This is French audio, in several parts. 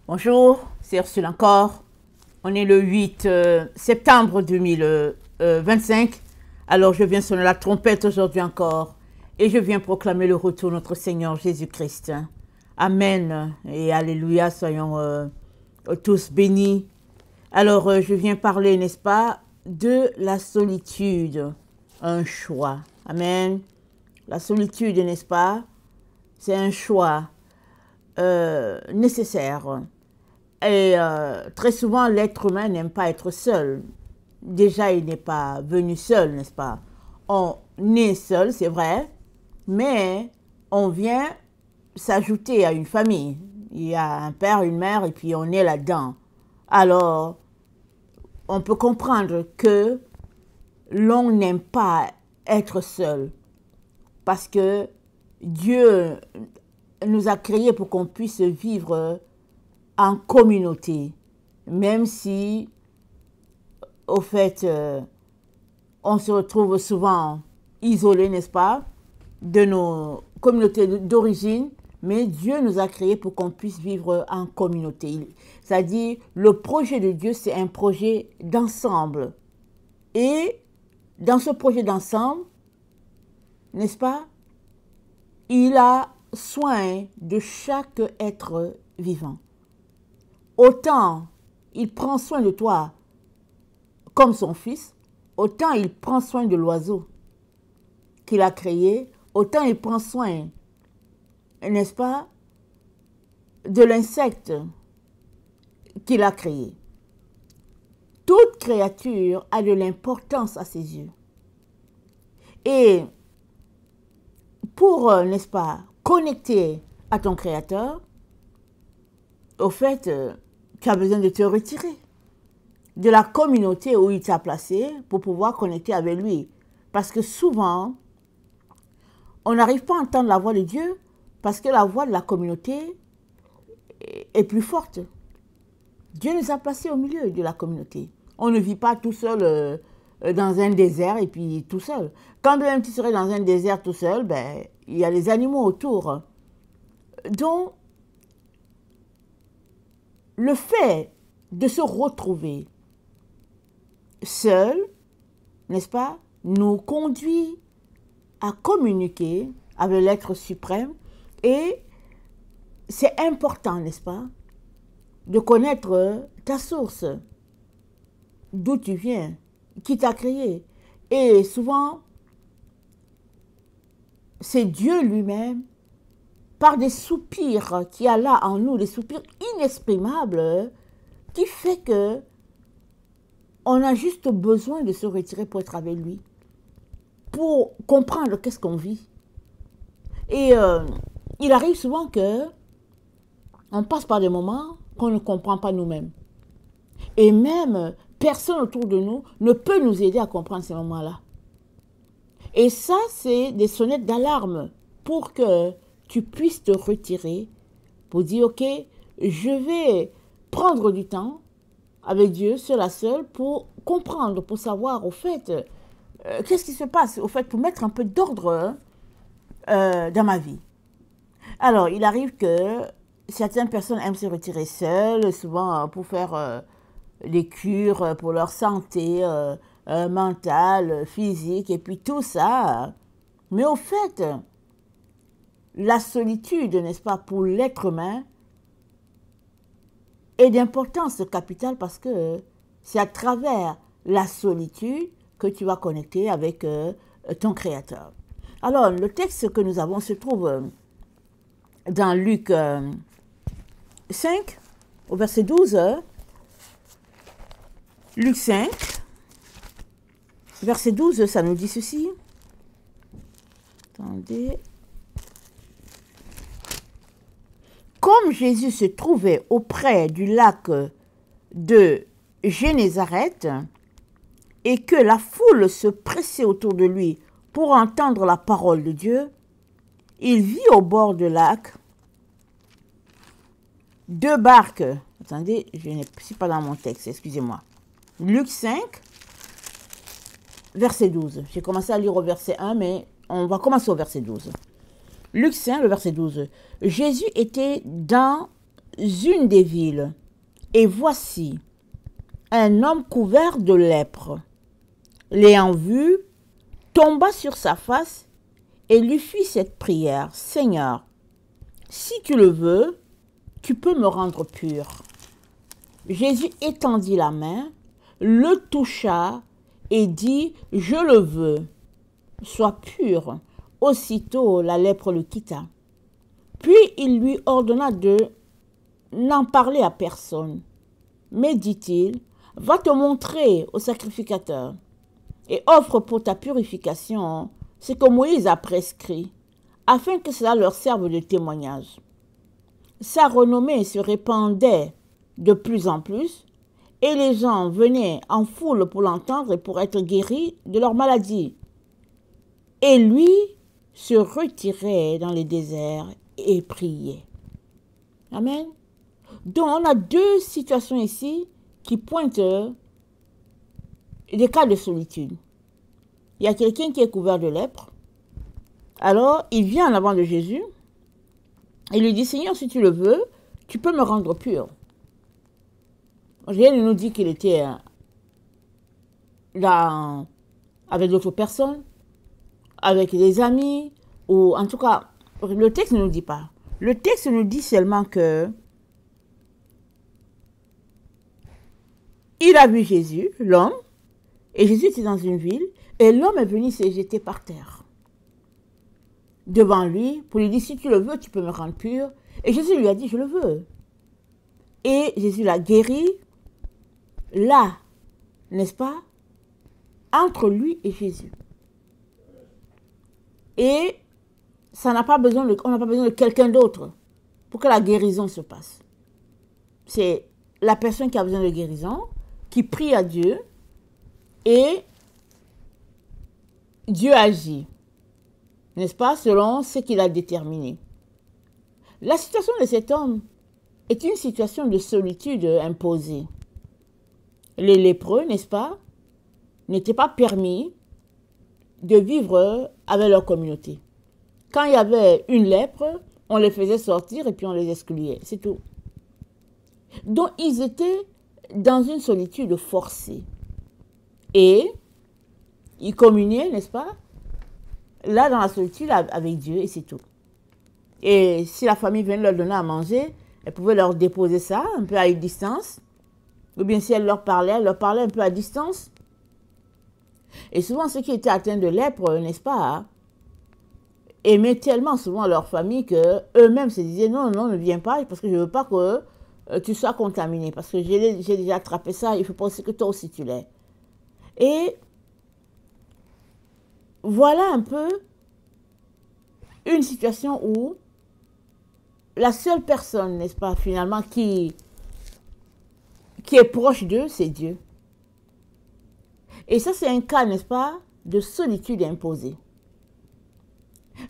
Bonjour, c'est Ursule encore. On est le 8 septembre 2025. Alors je viens sonner la trompette aujourd'hui encore et je viens proclamer le retour de notre Seigneur Jésus-Christ. Amen et alléluia, soyons tous bénis. Alors je viens parler, n'est-ce pas, de la solitude, un choix. Amen. La solitude, n'est-ce pas, c'est un choix nécessaire. Et très souvent, l'être humain n'aime pas être seul. Déjà, il n'est pas venu seul, n'est-ce pas? On est seul, c'est vrai, mais on vient s'ajouter à une famille. Il y a un père, une mère, et puis on est là-dedans. Alors, on peut comprendre que l'on n'aime pas être seul, parce que Dieu nous a créés pour qu'on puisse vivre en communauté, même si, au fait, on se retrouve souvent isolé, n'est-ce pas, de nos communautés d'origine, mais Dieu nous a créés pour qu'on puisse vivre en communauté. C'est-à-dire, le projet de Dieu, c'est un projet d'ensemble. Et dans ce projet d'ensemble, n'est-ce pas, il a soin de chaque être vivant. Autant il prend soin de toi comme son fils, autant il prend soin de l'oiseau qu'il a créé, autant il prend soin, n'est-ce pas, de l'insecte qu'il a créé. Toute créature a de l'importance à ses yeux. Et pour, n'est-ce pas, connecter à ton Créateur, au fait, tu as besoin de te retirer de la communauté où il t'a placé pour pouvoir connecter avec lui. Parce que souvent, on n'arrive pas à entendre la voix de Dieu parce que la voix de la communauté est plus forte. Dieu nous a placés au milieu de la communauté. On ne vit pas tout seul dans un désert et puis tout seul. Quand même tu serais dans un désert tout seul, ben, il y a les animaux autour. Donc, le fait de se retrouver seul, n'est-ce pas, nous conduit à communiquer avec l'être suprême et c'est important, n'est-ce pas, de connaître ta source, d'où tu viens, qui t'a créé. Et souvent, c'est Dieu lui-même, par des soupirs qu'il y a là en nous, des soupirs inexprimables, qui fait que on a juste besoin de se retirer pour être avec lui, pour comprendre qu'est-ce qu'on vit. Et il arrive souvent que on passe par des moments qu'on ne comprend pas nous-mêmes. Et même, personne autour de nous ne peut nous aider à comprendre ces moments-là. Et ça, c'est des sonnettes d'alarme pour que tu puisses te retirer, pour dire, ok, je vais prendre du temps avec Dieu, seul à seul, pour comprendre, pour savoir, au fait, qu'est-ce qui se passe, au fait, pour mettre un peu d'ordre dans ma vie. Alors, il arrive que certaines personnes aiment se retirer seules, souvent pour faire des cures pour leur santé mentale, physique, et puis tout ça. Mais au fait, la solitude, n'est-ce pas, pour l'être humain, est d'importance capitale parce que c'est à travers la solitude que tu vas connecter avec ton Créateur. Alors, le texte que nous avons se trouve dans Luc 5, au verset 12. Luc 5, verset 12, ça nous dit ceci. Attendez. Comme Jésus se trouvait auprès du lac de Génézareth et que la foule se pressait autour de lui pour entendre la parole de Dieu, il vit au bord du lac deux barques. Attendez, je ne suis pas dans mon texte, excusez-moi. Luc 5, verset 12. J'ai commencé à lire au verset 1, mais on va commencer au verset 12. Luc 5, le verset 12. Jésus était dans une des villes, et voici un homme couvert de lèpre. L'ayant vu, tomba sur sa face et lui fit cette prière. Seigneur, si tu le veux, tu peux me rendre pur. Jésus étendit la main, le toucha et dit, je le veux, sois pur. Aussitôt la lèpre le quitta. Puis il lui ordonna de n'en parler à personne. Mais dit-il, va te montrer au sacrificateur et offre pour ta purification ce que Moïse a prescrit, afin que cela leur serve de témoignage. Sa renommée se répandait de plus en plus, et les gens venaient en foule pour l'entendre et pour être guéris de leur maladie. Et lui se retirait dans les déserts et priait. Amen. Donc on a deux situations ici qui pointent des cas de solitude. Il y a quelqu'un qui est couvert de lèpre. Alors, il vient en avant de Jésus. Il lui dit, Seigneur, si tu le veux, tu peux me rendre pur. Rien ne nous dit qu'il était là avec d'autres personnes, avec des amis, ou en tout cas, le texte ne nous dit pas. Le texte nous dit seulement que il a vu Jésus, l'homme, et Jésus était dans une ville, et l'homme est venu se jeter par terre devant lui pour lui dire, si tu le veux, tu peux me rendre pur. Et Jésus lui a dit, je le veux. Et Jésus l'a guéri, là, n'est-ce pas, entre lui et Jésus. Et on n'a pas besoin de quelqu'un d'autre pour que la guérison se passe. C'est la personne qui a besoin de guérison, qui prie à Dieu, et Dieu agit, n'est-ce pas, selon ce qu'il a déterminé. La situation de cet homme est une situation de solitude imposée. Les lépreux, n'est-ce pas, n'étaient pas permis de vivre avec leur communauté. Quand il y avait une lèpre, on les faisait sortir et puis on les excluait, c'est tout. Donc ils étaient dans une solitude forcée. Et ils communiaient, n'est-ce pas, là dans la solitude avec Dieu, et c'est tout. Et si la famille venait leur donner à manger, elle pouvait leur déposer ça un peu à une distance. Ou bien si elle leur parlait un peu à distance. Et souvent ceux qui étaient atteints de lèpre, n'est-ce pas, aimaient tellement souvent leur famille qu'eux-mêmes se disaient, non, ne viens pas, parce que je ne veux pas que tu sois contaminé, parce que j'ai déjà attrapé ça, il faut pas aussi que toi aussi tu l'aies. Et voilà un peu une situation où la seule personne, n'est-ce pas, finalement, qui est proche d'eux, c'est Dieu. Et ça, c'est un cas, n'est-ce pas, de solitude imposée.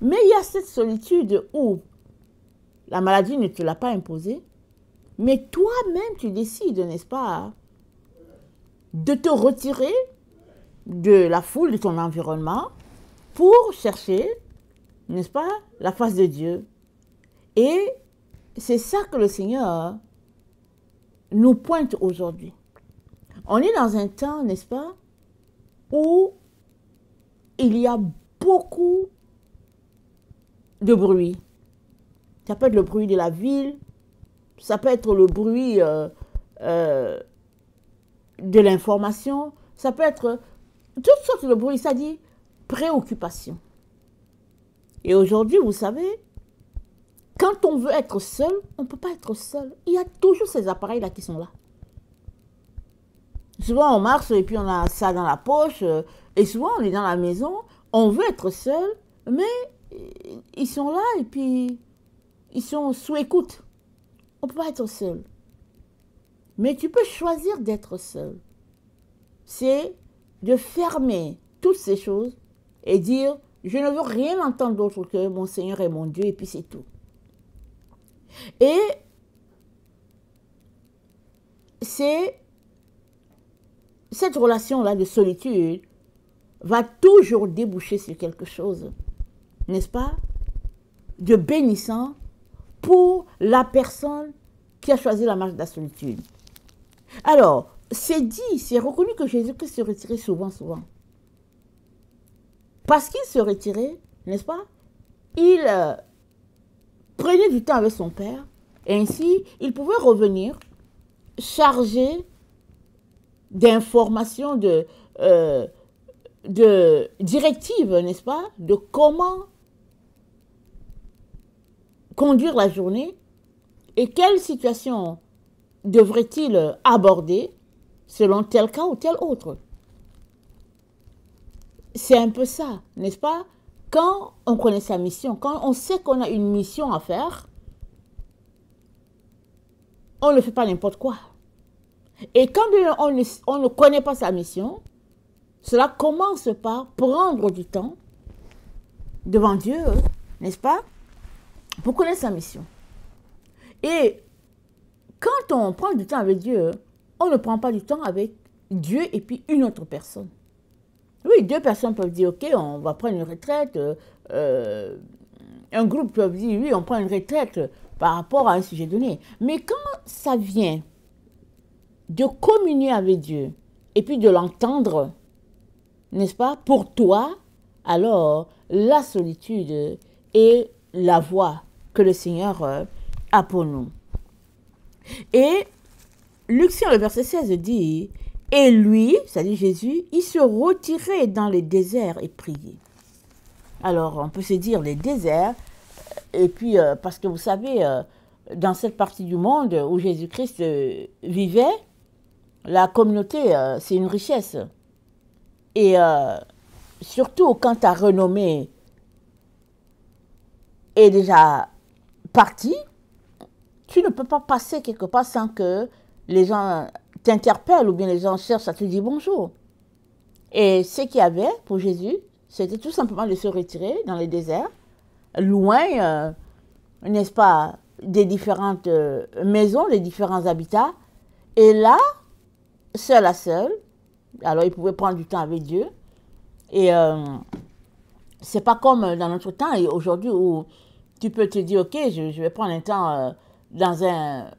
Mais il y a cette solitude où la maladie ne te l'a pas imposée, mais toi-même, tu décides, n'est-ce pas, de te retirer de la foule, de ton environnement, pour chercher, n'est-ce pas, la face de Dieu. Et c'est ça que le Seigneur nous pointe aujourd'hui. On est dans un temps, n'est-ce pas, où il y a beaucoup de bruit. Ça peut être le bruit de la ville, ça peut être le bruit de l'information, ça peut être toutes sortes de bruit, ça dit préoccupation. Et aujourd'hui, vous savez, quand on veut être seul, on ne peut pas être seul. Il y a toujours ces appareils-là qui sont là. Souvent, on marche et puis on a ça dans la poche. Et souvent, on est dans la maison, on veut être seul, mais ils sont là et puis ils sont sous écoute. On ne peut pas être seul. Mais tu peux choisir d'être seul. C'est de fermer toutes ces choses et dire, je ne veux rien entendre d'autre que mon Seigneur est mon Dieu et puis c'est tout. Et c'est cette relation-là de solitude va toujours déboucher sur quelque chose, n'est-ce pas, de bénissant pour la personne qui a choisi la marche de la solitude. Alors, c'est dit, c'est reconnu que Jésus-Christ se retirait souvent. Parce qu'il se retirait, n'est-ce pas? Il prenait du temps avec son Père, et ainsi, il pouvait revenir chargé d'informations, de directives, n'est-ce pas? De comment conduire la journée et quelle situation devrait-il aborder selon tel cas ou tel autre. C'est un peu ça, n'est-ce pas? Quand on connaît sa mission, quand on sait qu'on a une mission à faire, on ne fait pas n'importe quoi. Et quand on ne connaît pas sa mission, cela commence par prendre du temps devant Dieu, n'est-ce pas? Pour connaître sa mission. Et quand on prend du temps avec Dieu, on ne prend pas du temps avec Dieu et puis une autre personne. Oui, deux personnes peuvent dire, ok, on va prendre une retraite. Un groupe peut dire, oui, on prend une retraite par rapport à un sujet donné. Mais quand ça vient de communier avec Dieu et puis de l'entendre, n'est-ce pas, pour toi, alors la solitude est la voie que le Seigneur a pour nous. Et Luc 6, le verset 16 dit, et lui, c'est-à-dire Jésus, il se retirait dans les déserts et priait. Alors, on peut se dire les déserts, et puis, parce que vous savez, dans cette partie du monde où Jésus-Christ vivait, la communauté, c'est une richesse. Et surtout quand ta renommée est déjà partie, tu ne peux pas passer quelque part sans que les gens t'interpellent ou bien les gens cherchent à te dire bonjour. Et ce qu'il y avait pour Jésus, c'était tout simplement de se retirer dans les déserts, loin, n'est-ce pas, des différentes maisons, des différents habitats. Et là, seul à seul, alors il pouvait prendre du temps avec Dieu. Et c'est pas comme dans notre temps et aujourd'hui où tu peux te dire, ok, je vais prendre un temps dans un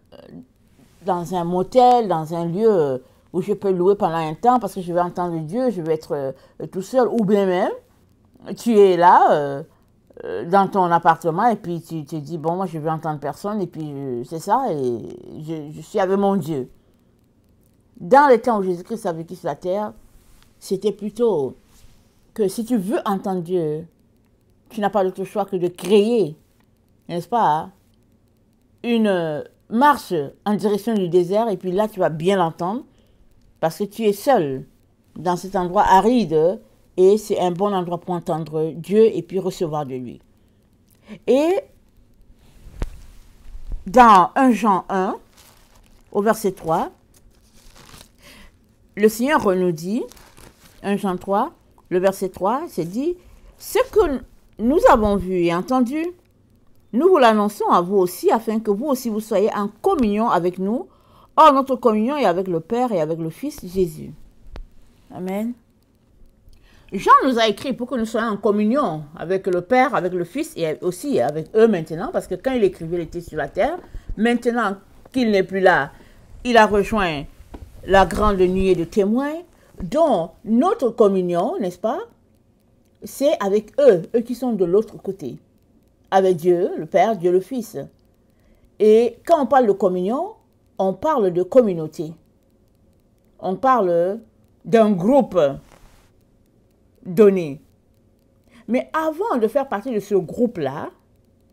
motel, dans un lieu où je peux louer pendant un temps parce que je vais entendre Dieu, je vais être tout seul. Ou bien même, tu es là dans ton appartement et puis tu te dis, bon, moi je vais entendre personne et puis c'est ça et je suis avec mon Dieu. Dans les temps où Jésus-Christ a vécu sur la terre, c'était plutôt que si tu veux entendre Dieu, tu n'as pas d'autre choix que de créer, n'est-ce pas, une marche en direction du désert et puis là tu vas bien l'entendre parce que tu es seul dans cet endroit aride et c'est un bon endroit pour entendre Dieu et puis recevoir de lui. Et dans 1 Jean 1, au verset 3, le Seigneur nous dit, 1 Jean 3, le verset 3, c'est dit, ce que nous avons vu et entendu, nous vous l'annonçons à vous aussi, afin que vous aussi vous soyez en communion avec nous. Or, notre communion est avec le Père et avec le Fils Jésus. Amen. Jean nous a écrit pour que nous soyons en communion avec le Père, avec le Fils et aussi avec eux maintenant, parce que quand il écrivait, il était sur la terre. Maintenant qu'il n'est plus là, il a rejoint la grande nuée de témoins, dont notre communion, n'est-ce pas, c'est avec eux qui sont de l'autre côté. Avec Dieu, le Père, Dieu le Fils. Et quand on parle de communion, on parle de communauté. On parle d'un groupe donné. Mais avant de faire partie de ce groupe-là,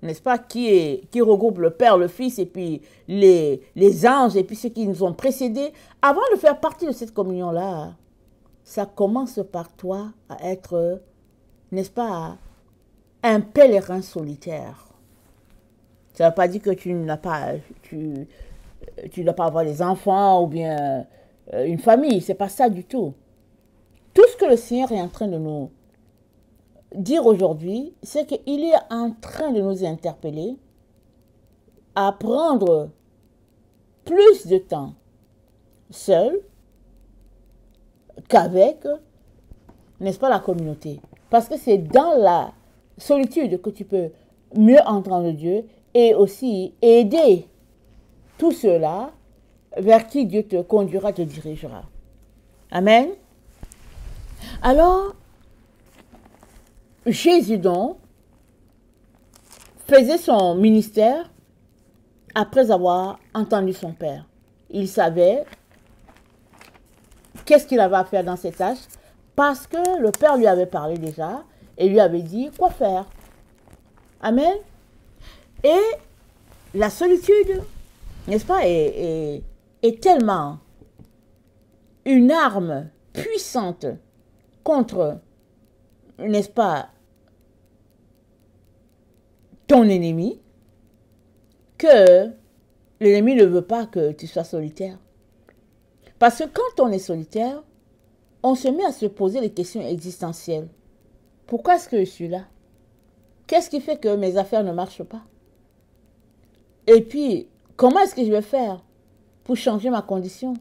n'est-ce pas, qui regroupe le Père, le Fils et puis les anges et puis ceux qui nous ont précédés, avant de faire partie de cette communion-là, ça commence par toi à être, n'est-ce pas, un pèlerin solitaire. Ça ne veut pas dire que tu ne dois pas avoir des enfants ou bien une famille. Ce n'est pas ça du tout. Tout ce que le Seigneur est en train de nous dire aujourd'hui, c'est qu'il est en train de nous interpeller à prendre plus de temps seul qu'avec, n'est-ce pas, la communauté. Parce que c'est dans la solitude que tu peux mieux entendre Dieu et aussi aider tous ceux-là vers qui Dieu te conduira, te dirigera. Amen. Alors, Jésus donc faisait son ministère après avoir entendu son Père. Il savait qu'est-ce qu'il avait à faire dans ses tâches parce que le Père lui avait parlé déjà et lui avait dit quoi faire. Amen. Et la solitude, n'est-ce pas, est tellement une arme puissante contre, n'est-ce pas, ton ennemi, que l'ennemi ne veut pas que tu sois solitaire. Parce que quand on est solitaire, on se met à se poser des questions existentielles. Pourquoi est-ce que je suis là? Qu'est-ce qui fait que mes affaires ne marchent pas? Et puis, comment est-ce que je vais faire pour changer ma condition?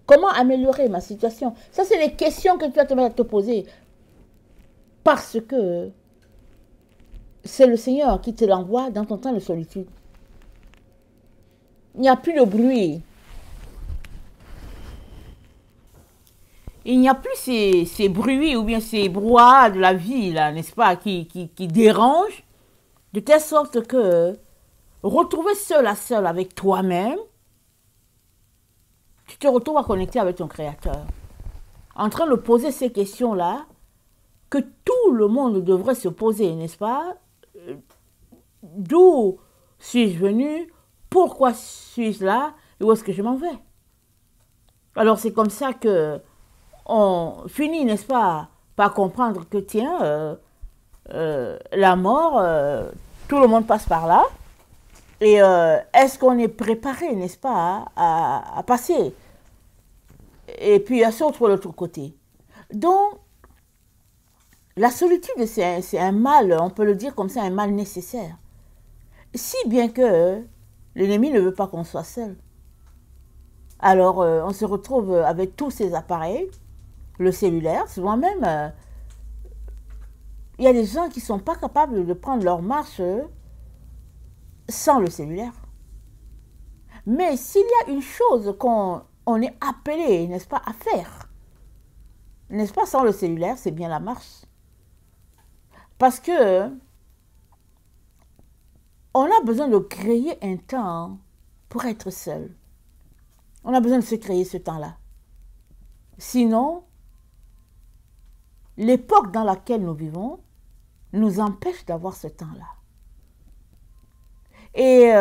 Comment améliorer ma situation? Ça, c'est les questions que tu vas te poser. Parce que c'est le Seigneur qui te l'envoie dans ton temps de solitude. Il n'y a plus de bruit. Il n'y a plus ces bruits ou bien ces brouhahas de la vie, là, n'est-ce pas, qui dérangent, de telle sorte que retrouver seul à seul avec toi-même, tu te retrouves à connecter avec ton Créateur. En train de poser ces questions-là, que tout le monde devrait se poser, n'est-ce pas? D'où suis-je venu? Pourquoi suis-je là? Et où est-ce que je m'en vais? Alors c'est comme ça que on finit, n'est-ce pas, par comprendre que tiens, la mort, tout le monde passe par là. Et est-ce qu'on est préparé, n'est-ce pas, à passer? Et puis à sortir de l'autre côté. Donc, la solitude, c'est un mal, on peut le dire comme ça, un mal nécessaire. Si bien que l'ennemi ne veut pas qu'on soit seul. Alors, on se retrouve avec tous ces appareils, le cellulaire, souvent même, il y a des gens qui ne sont pas capables de prendre leur marche sans le cellulaire. Mais s'il y a une chose qu'on est appelé, n'est-ce pas, à faire, n'est-ce pas, sans le cellulaire, c'est bien la marche. Parce que on a besoin de créer un temps pour être seul. On a besoin de se créer ce temps-là. Sinon, l'époque dans laquelle nous vivons nous empêche d'avoir ce temps-là. Et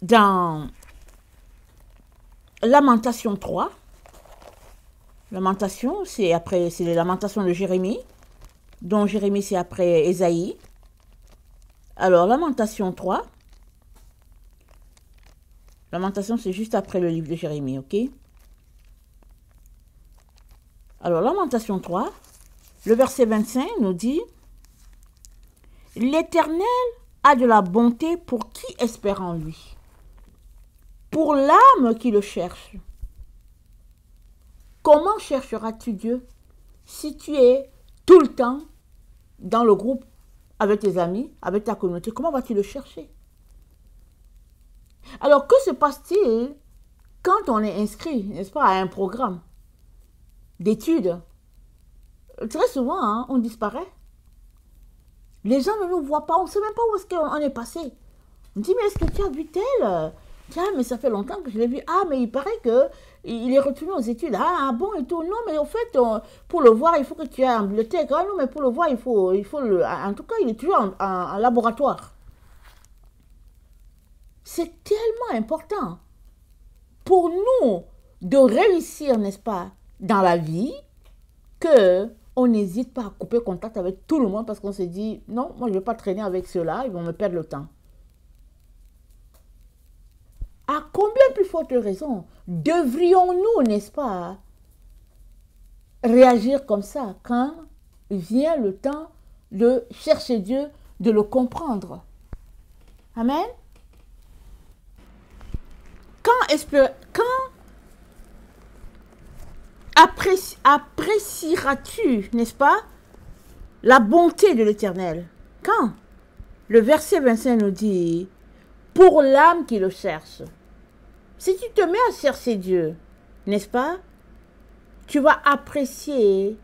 dans Lamentation 3, Lamentation, c'est les Lamentations de Jérémie, dont Jérémie c'est après Ésaïe. Alors, Lamentation 3, Lamentation c'est juste après le livre de Jérémie, ok? Alors, Lamentation 3, le verset 25 nous dit « L'Éternel a de la bonté pour qui espère en lui, pour l'âme qui le cherche. Comment chercheras-tu Dieu si tu es tout le temps dans le groupe avec tes amis, avec ta communauté? Comment vas-tu le chercher? Alors, que se passe-t-il quand on est inscrit, n'est-ce pas, à un programme d'études? Très souvent, hein, on disparaît. Les gens ne nous voient pas, on ne sait même pas où est-ce qu'on est passé. On dit, mais est-ce que tu as vu tel? Tiens, mais ça fait longtemps que je l'ai vu. Ah, mais il paraît qu'il est retourné aux études. Ah, bon et tout. Non, mais au fait, pour le voir, il faut que tu aies en bibliothèque. Ah non, mais pour le voir, il faut en tout cas, il est toujours en laboratoire. C'est tellement important pour nous de réussir, n'est-ce pas, dans la vie, que on n'hésite pas à couper contact avec tout le monde parce qu'on se dit, non, moi je ne vais pas traîner avec ceux-là, ils vont me perdre le temps. À combien plus forte raison devrions-nous, n'est-ce pas, réagir comme ça quand vient le temps de chercher Dieu, de le comprendre? Amen. Quand apprécieras-tu, n'est-ce pas, la bonté de l'Éternel? Quand? Le verset 25 nous dit, pour l'âme qui le cherche. Si tu te mets à chercher Dieu, n'est-ce pas, tu vas apprécier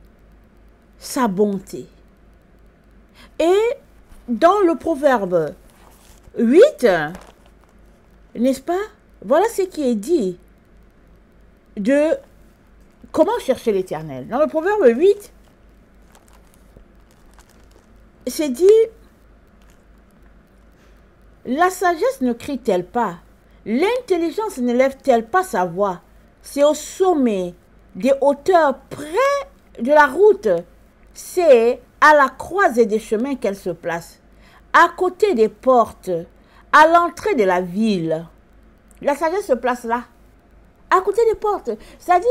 sa bonté. Et dans le Proverbe 8, n'est-ce pas, voilà ce qui est dit de comment chercher l'Éternel. Dans le Proverbe 8, c'est dit, la sagesse ne crie-t-elle pas, l'intelligence ne lève-t-elle pas sa voix? C'est au sommet des hauteurs près de la route, c'est à la croisée des chemins qu'elle se place, à côté des portes, à l'entrée de la ville. La sagesse se place là, à côté des portes. C'est-à-dire,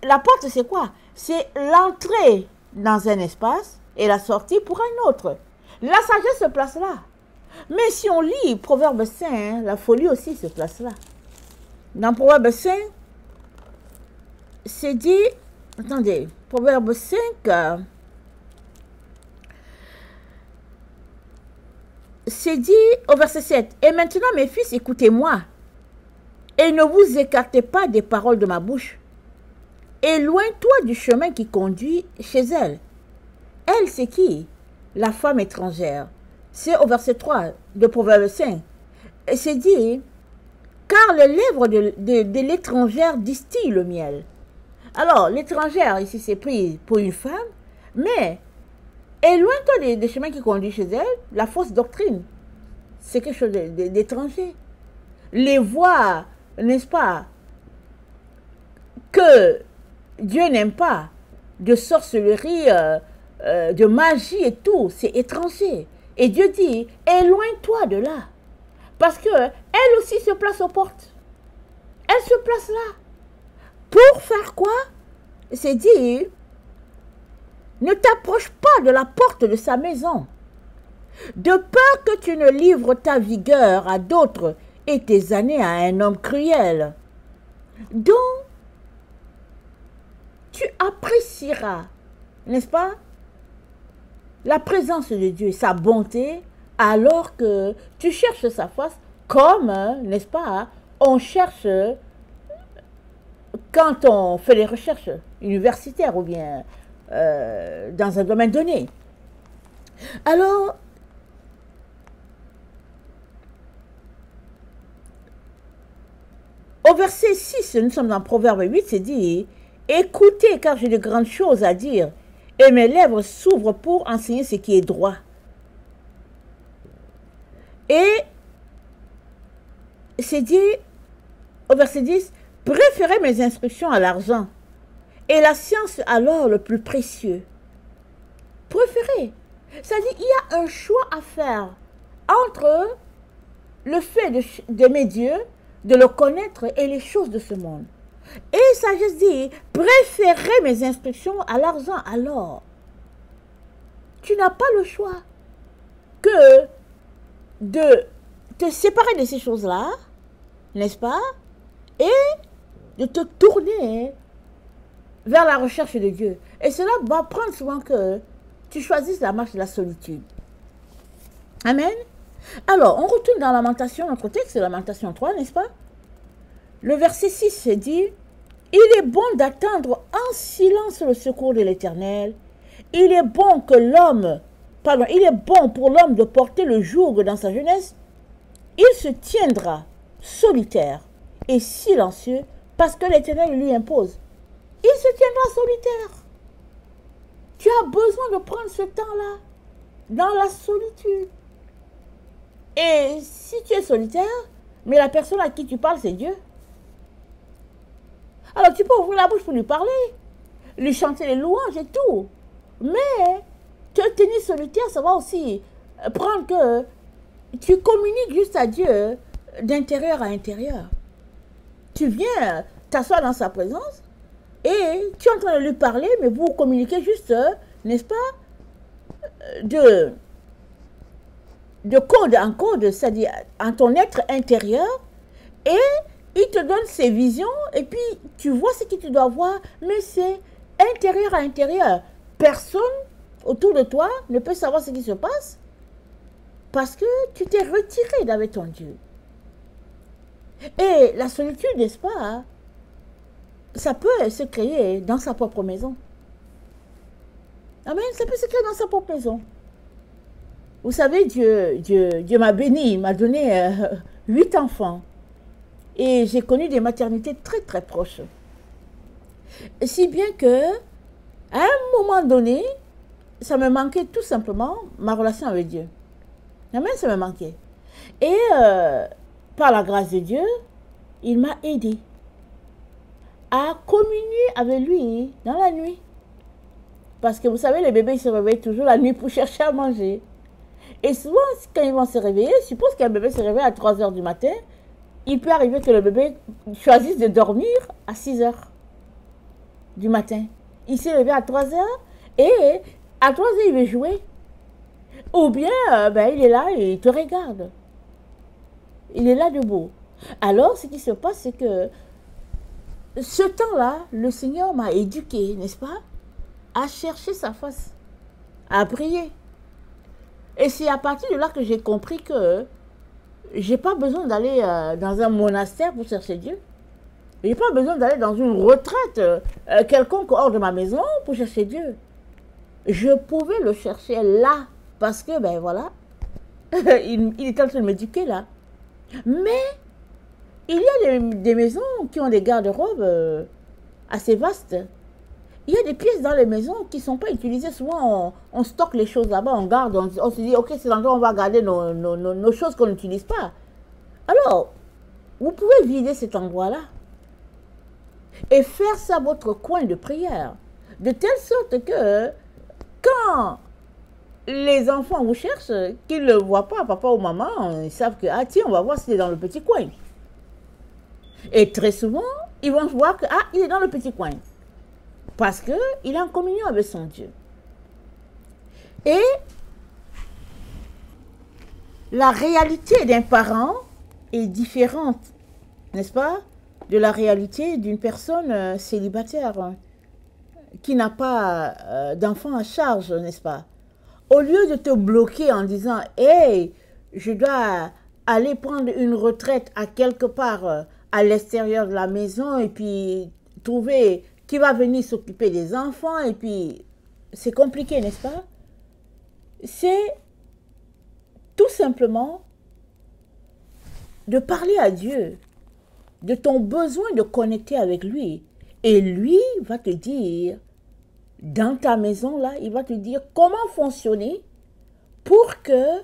la porte c'est quoi? C'est l'entrée dans un espace et la sortie pour un autre. La sagesse se place là. Mais si on lit Proverbe 5, la folie aussi se place là. Dans Proverbe 5, c'est dit, attendez, Proverbe 5, c'est dit au verset 7, « Et maintenant, mes fils, écoutez-moi, et ne vous écartez pas des paroles de ma bouche. Éloigne-toi du chemin qui conduit chez elle. » Elle, c'est qui? La femme étrangère. C'est au verset 3 de Proverbe 5. Et c'est dit, « Car les lèvres de l'étrangère distillent le miel. » Alors, l'étrangère, ici, c'est pris pour une femme, mais éloigne-toi des chemins qui conduisent chez elle, la fausse doctrine. C'est quelque chose d'étranger. Les voies, n'est-ce pas, que Dieu n'aime pas, de sorcellerie, de magie et tout, c'est étranger. Et Dieu dit, éloigne-toi de là. Parce qu'elle aussi se place aux portes. Elle se place là. Pour faire quoi? C'est dit, ne t'approche pas de la porte de sa maison, de peur que tu ne livres ta vigueur à d'autres et tes années à un homme cruel. Donc, tu apprécieras, n'est-ce pas, la présence de Dieu, sa bonté, alors que tu cherches sa face comme, n'est-ce pas, on cherche quand on fait les recherches universitaires ou bien dans un domaine donné. Alors, au verset 6, nous sommes dans Proverbe 8, c'est dit, « Écoutez, car j'ai de grandes choses à dire, et mes lèvres s'ouvrent pour enseigner ce qui est droit. » Et c'est dit, au verset 10, « Préférez mes instructions à l'argent, et la science alors le plus précieux. » Préférez. C'est-à-dire, il y a un choix à faire entre le fait d'aimer Dieu, de le connaître et les choses de ce monde. Et sagesse dit, préférez mes instructions à l'argent. Alors, tu n'as pas le choix que de te séparer de ces choses-là, n'est-ce pas, et de te tourner vers la recherche de Dieu. Et cela va prendre souvent que tu choisisses la marche de la solitude. Amen. Alors, on retourne dans Lamentation, notre texte, Lamentation 3, n'est-ce pas? Le verset 6 dit, « Il est bon d'attendre en silence le secours de l'Éternel. Il est bon que l'homme, pardon, il est bon pour l'homme de porter le joug dans sa jeunesse. Il se tiendra solitaire et silencieux parce que l'Éternel lui impose. » Il se tiendra solitaire. Tu as besoin de prendre ce temps-là dans la solitude. Et si tu es solitaire, mais la personne à qui tu parles, c'est Dieu. Alors tu peux ouvrir la bouche pour lui parler, lui chanter les louanges et tout. Mais te tenir solitaire, ça va aussi prendre que tu communiques juste à Dieu d'intérieur à intérieur. Tu viens t'asseoir dans sa présence et tu es en train de lui parler, mais vous communiquez juste, n'est-ce pas, de code en code, c'est-à-dire en ton être intérieur, et il te donne ses visions, et puis tu vois ce que tu dois voir, mais c'est intérieur à intérieur. Personne autour de toi ne peut savoir ce qui se passe, parce que tu t'es retiré d'avec ton Dieu. Et la solitude, n'est-ce pas, hein, ça peut se créer dans sa propre maison. Amen, ça peut se créer dans sa propre maison. Vous savez, Dieu m'a béni, il m'a donné 8 enfants. Et j'ai connu des maternités très très proches. Si bien que, à un moment donné, ça me manquait tout simplement ma relation avec Dieu. Amen, ça me manquait. Et par la grâce de Dieu, il m'a aidé à communier avec lui dans la nuit. Parce que vous savez, les bébés ils se réveillent toujours la nuit pour chercher à manger. Et souvent, quand ils vont se réveiller, suppose qu'un bébé se réveille à 3 heures du matin, il peut arriver que le bébé choisisse de dormir à 6 heures du matin. Il s'est réveillé à 3 heures et à 3 heures, il veut jouer. Ou bien, il est là et il te regarde. Il est là debout. Alors, ce qui se passe, c'est que ce temps-là, le Seigneur m'a éduqué, n'est-ce pas, à chercher sa face, à prier. Et c'est à partir de là que j'ai compris que j'ai pas besoin d'aller dans un monastère pour chercher Dieu. J'ai pas besoin d'aller dans une retraite quelconque hors de ma maison pour chercher Dieu. Je pouvais le chercher là, parce que, ben voilà, il est en train de m'éduquer là. Mais il y a des maisons qui ont des garde-robes assez vastes. Il y a des pièces dans les maisons qui ne sont pas utilisées. Souvent, on stocke les choses là-bas, on garde, on se dit, ok, c'est l'endroit où on va garder nos choses qu'on n'utilise pas. Alors, vous pouvez vider cet endroit-là et faire ça votre coin de prière. De telle sorte que quand les enfants vous cherchent, qu'ils ne le voient pas, papa ou maman, ils savent que, ah tiens, on va voir s'il est dans le petit coin. Et très souvent, ils vont voir que, ah, il est dans le petit coin. Parce qu'il est en communion avec son Dieu. Et la réalité d'un parent est différente, n'est-ce pas, de la réalité d'une personne célibataire qui n'a pas d'enfant à charge, n'est-ce pas. Au lieu de te bloquer en disant « Hey, je dois aller prendre une retraite à quelque part à l'extérieur de la maison et puis trouver qui va venir s'occuper des enfants et puis c'est compliqué, n'est-ce pas ?» C'est tout simplement de parler à Dieu, de ton besoin de connecter avec lui. Et lui va te dire, dans ta maison là, il va te dire comment fonctionner pour que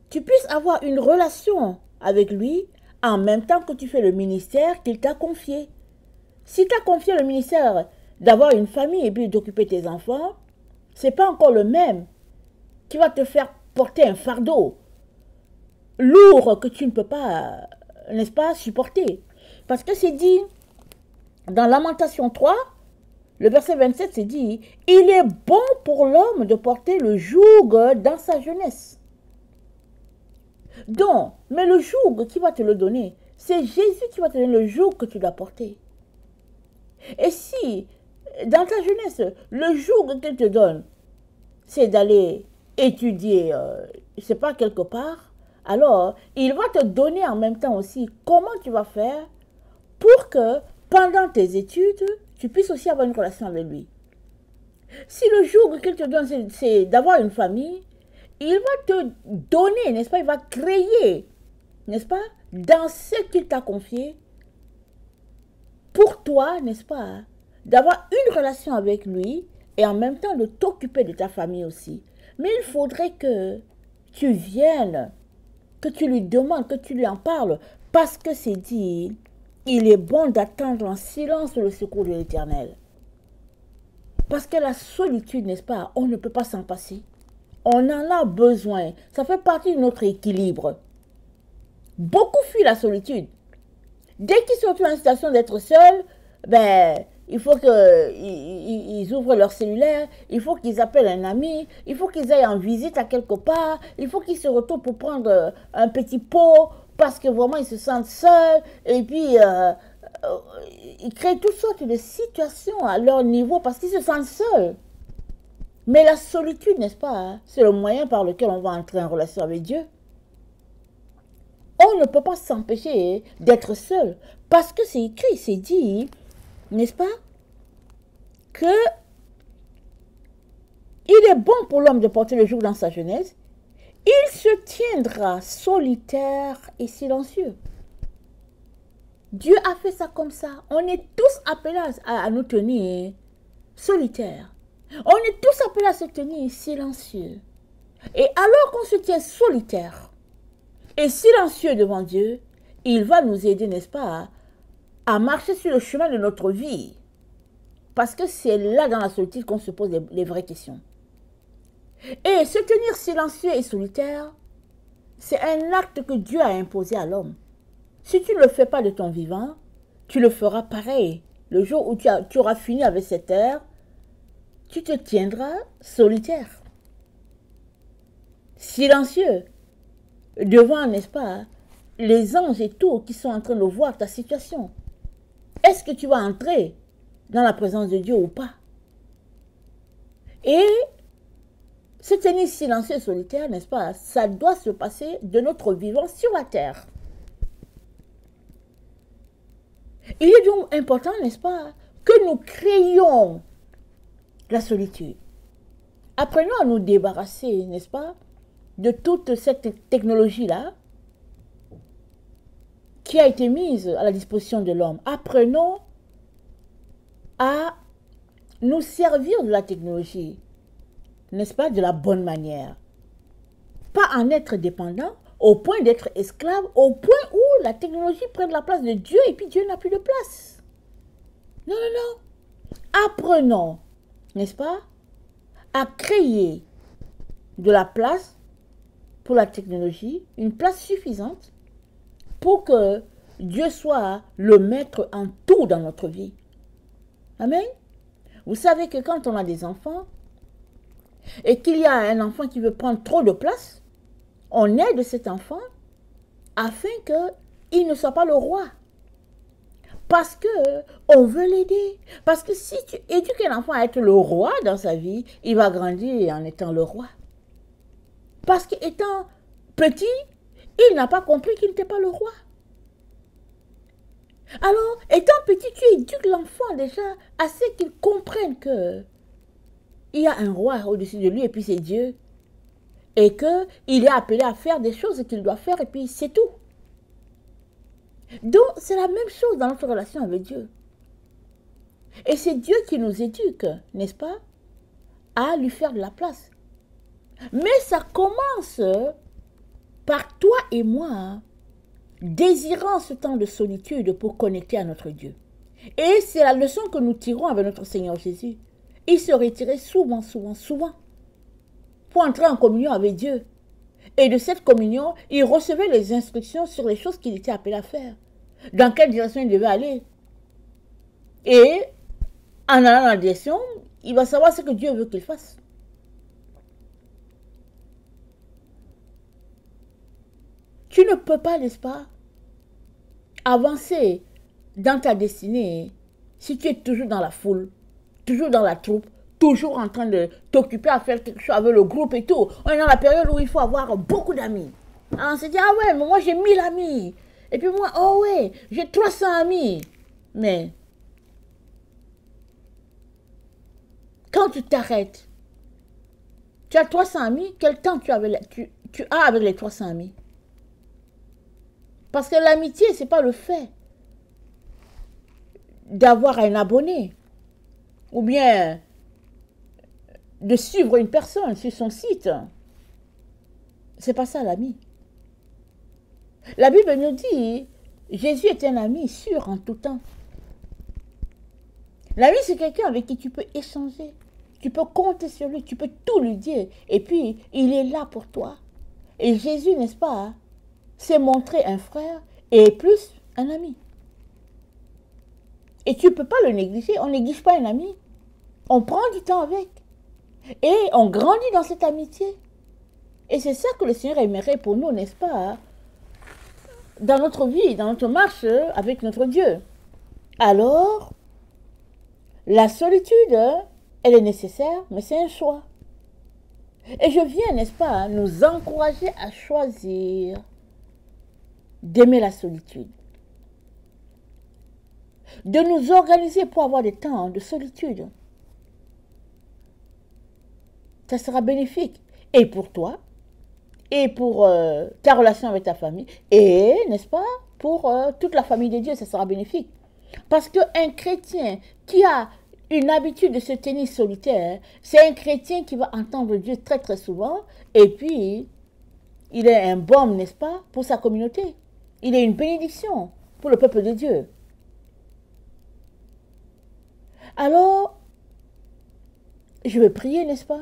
tu puisses avoir une relation avec lui en même temps que tu fais le ministère qu'il t'a confié. Si tu as confié le ministère d'avoir une famille et puis d'occuper tes enfants, ce n'est pas encore le même qui va te faire porter un fardeau lourd que tu ne peux pas, n'est-ce pas, supporter. Parce que c'est dit, dans Lamentation 3, le verset 27, c'est dit, « Il est bon pour l'homme de porter le joug dans sa jeunesse. » Donc, mais le joug, qui va te le donner? C'est Jésus qui va te donner le joug que tu dois porter. Et si, dans ta jeunesse, le joug qu'il te donne, c'est d'aller étudier, je ne sais pas, quelque part, alors il va te donner en même temps aussi comment tu vas faire pour que pendant tes études, tu puisses aussi avoir une relation avec lui. Si le joug qu'il te donne, c'est d'avoir une famille, il va te donner, n'est-ce pas, il va créer, n'est-ce pas, dans ce qu'il t'a confié, pour toi, n'est-ce pas, d'avoir une relation avec lui et en même temps de t'occuper de ta famille aussi. Mais il faudrait que tu viennes, que tu lui demandes, que tu lui en parles, parce que c'est dit, il est bon d'attendre en silence le secours de l'Éternel. Parce que la solitude, n'est-ce pas, on ne peut pas s'en passer. On en a besoin. Ça fait partie de notre équilibre. Beaucoup fuient la solitude. Dès qu'ils se retrouvent en situation d'être seuls, ben, il faut qu'ils ouvrent leur cellulaire, il faut qu'ils appellent un ami, il faut qu'ils aillent en visite à quelque part, il faut qu'ils se retrouvent pour prendre un petit pot parce que vraiment ils se sentent seuls et puis ils créent toutes sortes de situations à leur niveau parce qu'ils se sentent seuls. Mais la solitude, n'est-ce pas, hein, c'est le moyen par lequel on va entrer en relation avec Dieu. on ne peut pas s'empêcher d'être seul. Parce que c'est écrit, c'est dit, n'est-ce pas, que il est bon pour l'homme de porter le joug dans sa jeunesse. Il se tiendra solitaire et silencieux. Dieu a fait ça comme ça. On est tous appelés à nous tenir solitaires. On est tous appelés à se tenir silencieux. Et alors qu'on se tient solitaire et silencieux devant Dieu, il va nous aider, n'est-ce pas, à marcher sur le chemin de notre vie. Parce que c'est là, dans la solitude, qu'on se pose les vraies questions. Et se tenir silencieux et solitaire, c'est un acte que Dieu a imposé à l'homme. Si tu ne le fais pas de ton vivant, tu le feras pareil. Le jour où tu auras fini avec cette terre, tu te tiendras solitaire, silencieux, devant, n'est-ce pas, les anges et tout qui sont en train de voir ta situation. Est-ce que tu vas entrer dans la présence de Dieu ou pas? Et se tenir silencieux et solitaire, n'est-ce pas, ça doit se passer de notre vivant sur la terre. Il est donc important, n'est-ce pas, que nous créions la solitude. Apprenons à nous débarrasser, n'est-ce pas, de toute cette technologie-là qui a été mise à la disposition de l'homme. Apprenons à nous servir de la technologie, n'est-ce pas, de la bonne manière. Pas en être dépendant, au point d'être esclave, au point où la technologie prend la place de Dieu et puis Dieu n'a plus de place. Non, non, non. Apprenons, n'est-ce pas, à créer de la place pour la technologie, une place suffisante pour que Dieu soit le maître en tout dans notre vie. Amen. Vous savez que quand on a des enfants et qu'il y a un enfant qui veut prendre trop de place, on aide cet enfant afin qu'il ne soit pas le roi. Parce qu'on veut l'aider. Parce que si tu éduques un enfant à être le roi dans sa vie, il va grandir en étant le roi. Parce qu'étant petit, il n'a pas compris qu'il n'était pas le roi. Alors, étant petit, tu éduques l'enfant déjà assez qu'il comprenne qu'il y a un roi au-dessus de lui et puis c'est Dieu. Et qu'il est appelé à faire des choses qu'il doit faire et puis c'est tout. Donc, c'est la même chose dans notre relation avec Dieu. Et c'est Dieu qui nous éduque, n'est-ce pas, à lui faire de la place. Mais ça commence par toi et moi, désirant ce temps de solitude pour connecter à notre Dieu. Et c'est la leçon que nous tirons avec notre Seigneur Jésus. Il se retirait souvent, souvent, souvent pour entrer en communion avec Dieu. Et de cette communion, il recevait les instructions sur les choses qu'il était appelé à faire. Dans quelle direction il devait aller. Et en allant dans la direction, il va savoir ce que Dieu veut qu'il fasse. Tu ne peux pas, n'est-ce pas, avancer dans ta destinée si tu es toujours dans la foule, toujours dans la troupe, toujours en train de t'occuper à faire quelque chose avec le groupe et tout. On est dans la période où il faut avoir beaucoup d'amis. Alors on se dit, ah ouais, mais moi j'ai 1000 amis. Et puis moi, oh ouais, j'ai 300 amis. Mais quand tu t'arrêtes, tu as 300 amis, quel temps tu as avec les 300 amis? Parce que l'amitié, ce n'est pas le fait d'avoir un abonné ou bien de suivre une personne sur son site. C'est pas ça l'ami. La Bible nous dit, Jésus est un ami sûr en tout temps. L'ami, c'est quelqu'un avec qui tu peux échanger. Tu peux compter sur lui, tu peux tout lui dire. Et puis, il est là pour toi. Et Jésus, n'est-ce pas, s'est montré un frère et plus un ami. Et tu ne peux pas le négliger. On ne néglige pas un ami. On prend du temps avec. Et on grandit dans cette amitié. Et c'est ça que le Seigneur aimerait pour nous, n'est-ce pas, dans notre vie, dans notre marche avec notre Dieu. Alors, la solitude, elle est nécessaire, mais c'est un choix. Et je viens, n'est-ce pas, nous encourager à choisir d'aimer la solitude, de nous organiser pour avoir des temps de solitude. Ça sera bénéfique, et pour toi, et pour ta relation avec ta famille, et, n'est-ce pas, pour toute la famille de Dieu, ça sera bénéfique. Parce qu'un chrétien qui a une habitude de se tenir solitaire, c'est un chrétien qui va entendre Dieu très très souvent, et puis il est un baume, n'est-ce pas, pour sa communauté. Il est une bénédiction pour le peuple de Dieu. Alors, je vais prier, n'est-ce pas,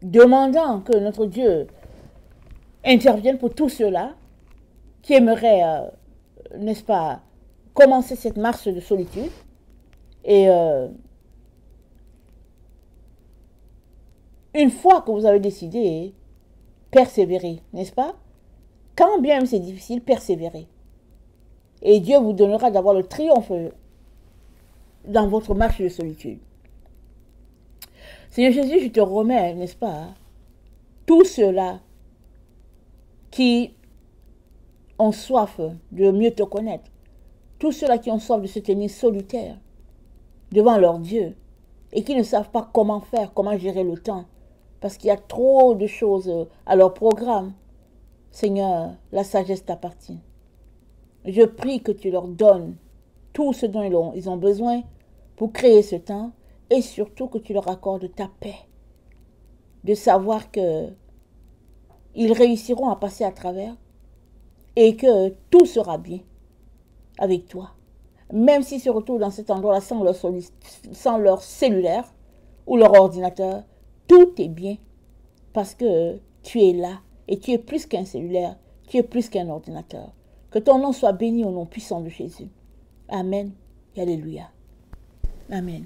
demandant que notre Dieu intervienne pour tous ceux-là qui aimeraient, n'est-ce pas, commencer cette marche de solitude. Et une fois que vous avez décidé, persévérer, n'est-ce pas? Quand bien même c'est difficile, persévérer. Et Dieu vous donnera d'avoir le triomphe dans votre marche de solitude. Seigneur Jésus, je te remets, n'est-ce pas, tous ceux-là qui ont soif de mieux te connaître, tous ceux-là qui ont soif de se tenir solitaires devant leur Dieu et qui ne savent pas comment faire, comment gérer le temps, parce qu'il y a trop de choses à leur programme. Seigneur, la sagesse t'appartient. Je prie que tu leur donnes tout ce dont ils ont besoin pour créer ce temps et surtout que tu leur accordes ta paix, de savoir que ils réussiront à passer à travers et que tout sera bien avec toi. Même s'ils se retrouvent dans cet endroit-là sans leur cellulaire ou leur ordinateur, tout est bien parce que tu es là et tu es plus qu'un cellulaire, tu es plus qu'un ordinateur. Que ton nom soit béni au nom puissant de Jésus. Amen et alléluia. Amen.